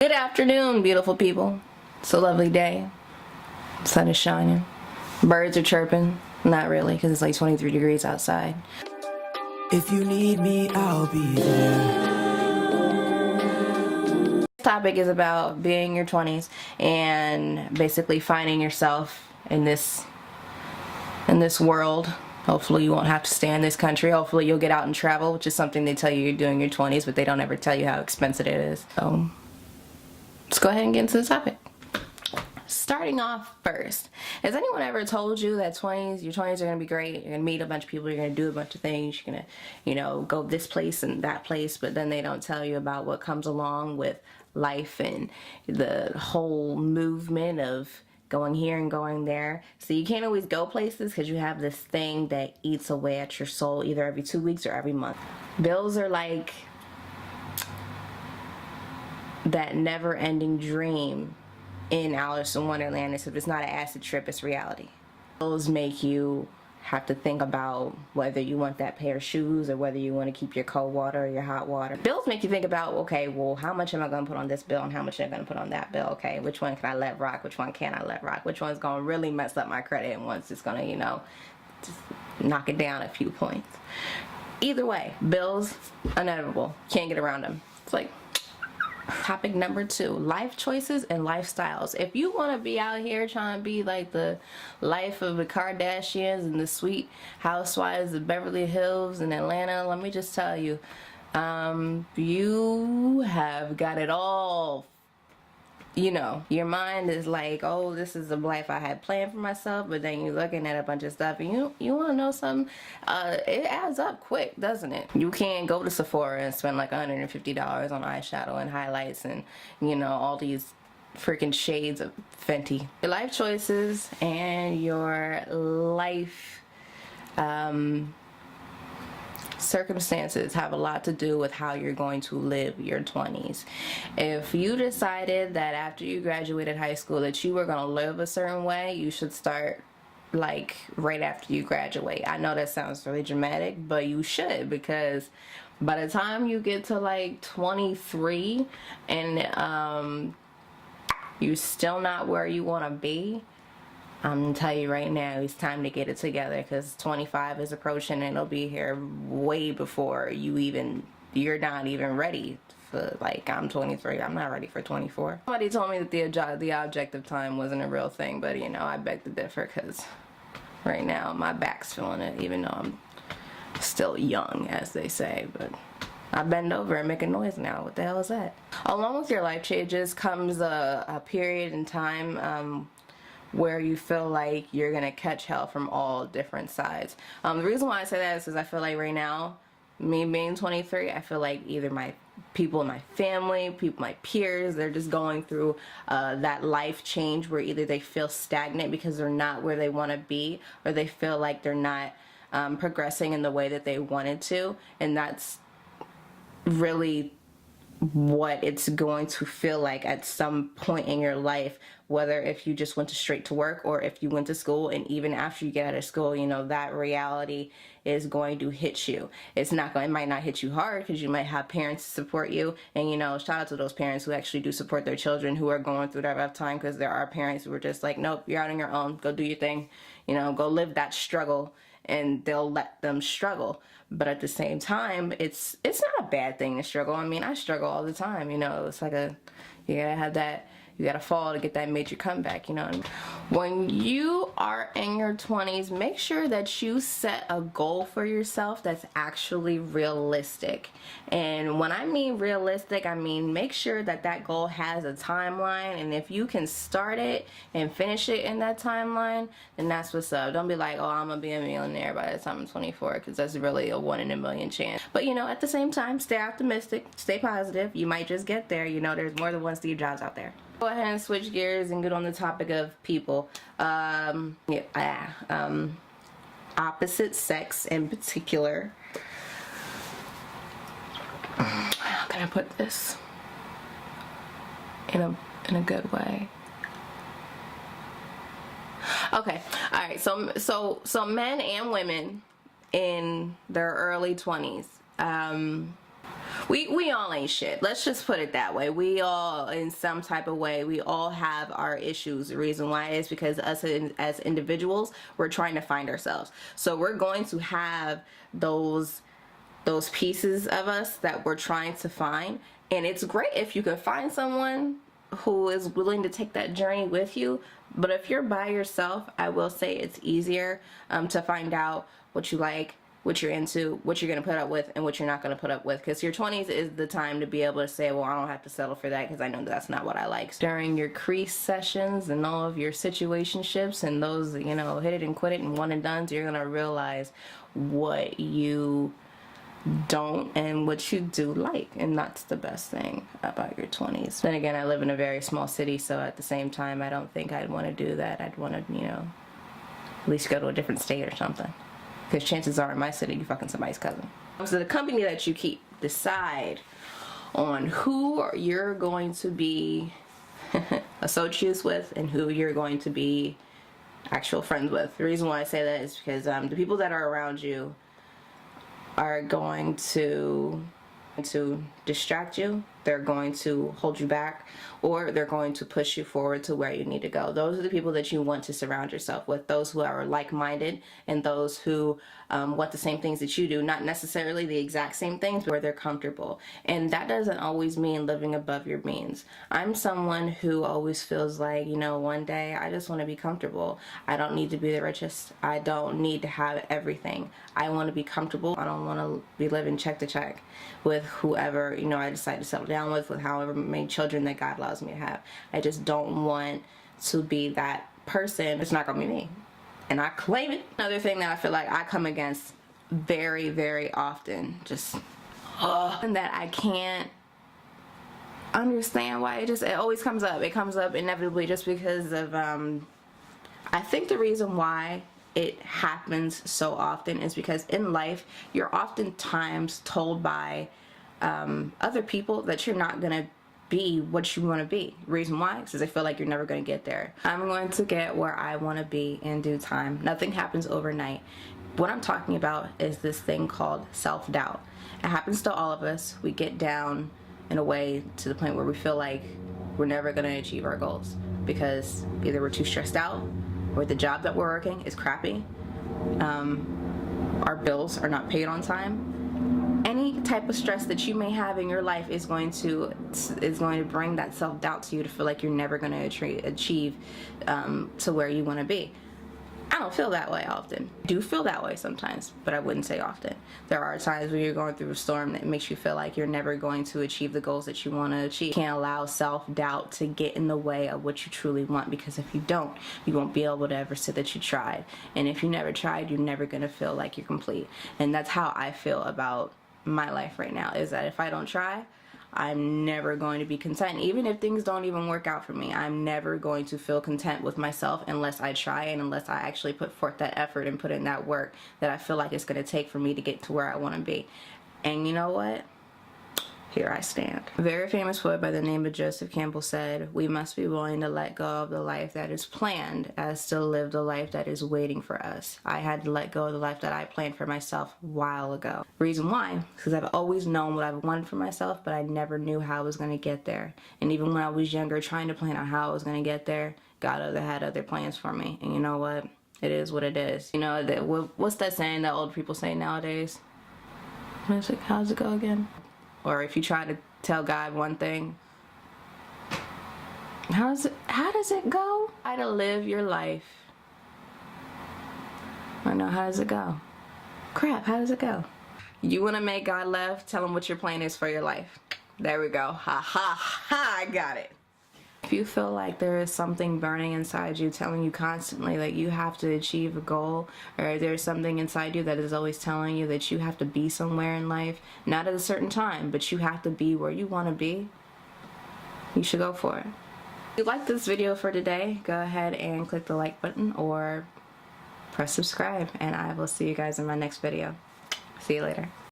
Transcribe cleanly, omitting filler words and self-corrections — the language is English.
Good afternoon, beautiful people. It's a lovely day. Sun is shining. Birds are chirping. Not really, because it's like 23 degrees outside. If you need me, I'll be there. This topic is about being in your 20s and basically finding yourself in this world. Hopefully you won't have to stay in this country. Hopefully you'll get out and travel, which is something they tell you you're doing in your 20s, but they don't ever tell you how expensive it is. So let's go ahead and get into the topic. Starting off first, has anyone ever told you that your 20s are going to be great, you're going to meet a bunch of people, you're going to do a bunch of things, you're going to, go this place and that place, but then they don't tell you about what comes along with life and the whole movement of going here and going there. So you can't always go places because you have this thing that eats away at your soul either every 2 weeks or every month. Bills are like that never-ending dream in Alice in Wonderland, except it's not an acid trip, it's reality. Bills make you have to think about whether you want that pair of shoes or whether you want to keep your cold water or your hot water. Bills make you think about, okay, well, how much am I going to put on this bill and how much am I going to put on that bill? Okay, which one can I let rock? Which one can't I let rock? Which one's going to really mess up my credit and one's just going to, just knock it down a few points. Either way, bills, inevitable. Can't get around them. It's like, topic number 2, life choices and lifestyles. If you want to be out here trying to be like the life of the Kardashians and the sweet housewives of Beverly Hills and Atlanta, let me just tell you, you have got it all. Your mind is like, oh, this is the life I had planned for myself, but then you're looking at a bunch of stuff and you want to know something, it adds up quick, doesn't it? You can't go to Sephora and spend like $150 on eyeshadow and highlights and all these freaking shades of Fenty. Your life choices and your life circumstances have a lot to do with how you're going to live your 20s. If you decided that after you graduated high school that you were going to live a certain way, you should start like right after you graduate. I know that sounds really dramatic, but you should, because by the time you get to like 23 and you're still not where you want to be, I'm gonna tell you right now, it's time to get it together, because 25 is approaching and it'll be here way before you're not even ready for, like, I'm 23, I'm not ready for 24. Somebody told me that the object of time wasn't a real thing, but I beg to differ, because right now my back's feeling it, even though I'm still young, as they say, but I bend over and make a noise now. What the hell is that? Along with your life changes comes a period in time where you feel like you're gonna catch hell from all different sides. The reason why I say that is because I feel like right now, me being 23, I feel like either my people in my family, my peers, they're just going through that life change where either they feel stagnant because they're not where they want to be, or they feel like they're not progressing in the way that they wanted to, and that's really what it's going to feel like at some point in your life, whether if you just went straight to work or if you went to school, and even after you get out of school, that reality is going to hit you. It might not hit you hard because you might have parents to support you, and shout out to those parents who actually do support their children who are going through that rough time, because there are parents who are just like, nope, you're out on your own, go do your thing, go live that struggle, and they'll let them struggle. But at the same time, it's not a bad thing to struggle. I mean, I struggle all the time, it's like you gotta have that, you gotta fall to get that major comeback, When you are in your 20s, make sure that you set a goal for yourself that's actually realistic. And when I mean realistic, I mean make sure that goal has a timeline, and if you can start it and finish it in that timeline, then that's what's up. Don't be like, oh, I'm gonna be a millionaire by the time I'm 24, because that's really a 1 in a million chance. But at the same time, stay optimistic, stay positive. You might just get there. There's more than one Steve Jobs out there. Go ahead and switch gears and get on the topic of people. Opposite sex in particular. How can I put this in a good way? Okay, all right. So men and women in their early 20s. we all ain't shit. Let's just put it that way. We all, in some type of way, we all have our issues. The reason why is because us as individuals, we're trying to find ourselves. So we're going to have those pieces of us that we're trying to find, and it's great if you can find someone who is willing to take that journey with you. But if you're by yourself, I will say it's easier to find out what you like, what you're into, what you're going to put up with, and what you're not going to put up with. Because your 20s is the time to be able to say, well, I don't have to settle for that because I know that's not what I like. During your crease sessions and all of your situationships and those, you know, hit it and quit it and one and dones, you're going to realize what you don't and what you do like, and that's the best thing about your 20s. Then again, I live in a very small city, so at the same time, I don't think I'd want to do that. I'd want to, you know, at least go to a different state or something, because chances are in my city you're fucking somebody's cousin. So the company that you keep, decide on who you're going to be associates with and who you're going to be actual friends with. The reason why I say that is because the people that are around you are going to distract you, they're going to hold you back, or they're going to push you forward to where you need to go. Those are the people that you want to surround yourself with, those who are like-minded and those who want the same things that you do, not necessarily the exact same things, but where they're comfortable. And that doesn't always mean living above your means. I'm someone who always feels like, you know, one day I just want to be comfortable. I don't need to be the richest. I don't need to have everything. I want to be comfortable. I don't want to be living check to check with whoever, you know, I decide to settle down with however many children that God allows me to have. I just don't want to be that person. It's not gonna be me, and I claim it. Another thing that I feel like I come against very, very often, just and that I can't understand why it always comes up. It comes up inevitably just because of I think the reason why it happens so often is because in life you're oftentimes told by other people that you're not gonna be what you want to be. Reason why? Because I feel like you're never going to get there. I'm going to get where I want to be in due time. Nothing happens overnight. What I'm talking about is this thing called self-doubt. It happens to all of us. We get down in a way to the point where we feel like we're never going to achieve our goals because either we're too stressed out, or the job that we're working is crappy, our bills are not paid on time. Any type of stress that you may have in your life is going to bring that self-doubt to you, to feel like you're never going to achieve to where you want to be. I don't feel that way often. I do feel that way sometimes, but I wouldn't say often. There are times when you're going through a storm that makes you feel like you're never going to achieve the goals that you want to achieve. You can't allow self-doubt to get in the way of what you truly want, because if you don't, you won't be able to ever say that you tried. And if you never tried, you're never going to feel like you're complete. And that's how I feel about my life right now, is that if I don't try, I'm never going to be content. Even if things don't even work out for me, I'm never going to feel content with myself unless I try, and unless I actually put forth that effort and put in that work that I feel like it's going to take for me to get to where I want to be. And you know what? Here I stand. A very famous poet by the name of Joseph Campbell said, "We must be willing to let go of the life that is planned as to live the life that is waiting for us." I had to let go of the life that I planned for myself a while ago. Reason why? Because I've always known what I've wanted for myself, but I never knew how I was going to get there. And even when I was younger, trying to plan out how I was going to get there, God had other plans for me. And you know what? It is what it is. You know, what's that saying that old people say nowadays? How's it go again? Or if you try to tell God one thing, how does it go? Try to live your life. I know, how does it go? Crap, how does it go? You want to make God laugh? Tell him what your plan is for your life. There we go. Ha ha ha, I got it. If you feel like there is something burning inside you telling you constantly that you have to achieve a goal, or there's something inside you that is always telling you that you have to be somewhere in life, not at a certain time, but you have to be where you want to be, you should go for it. If you like this video for today, go ahead and click the like button or press subscribe, and I will see you guys in my next video. See you later.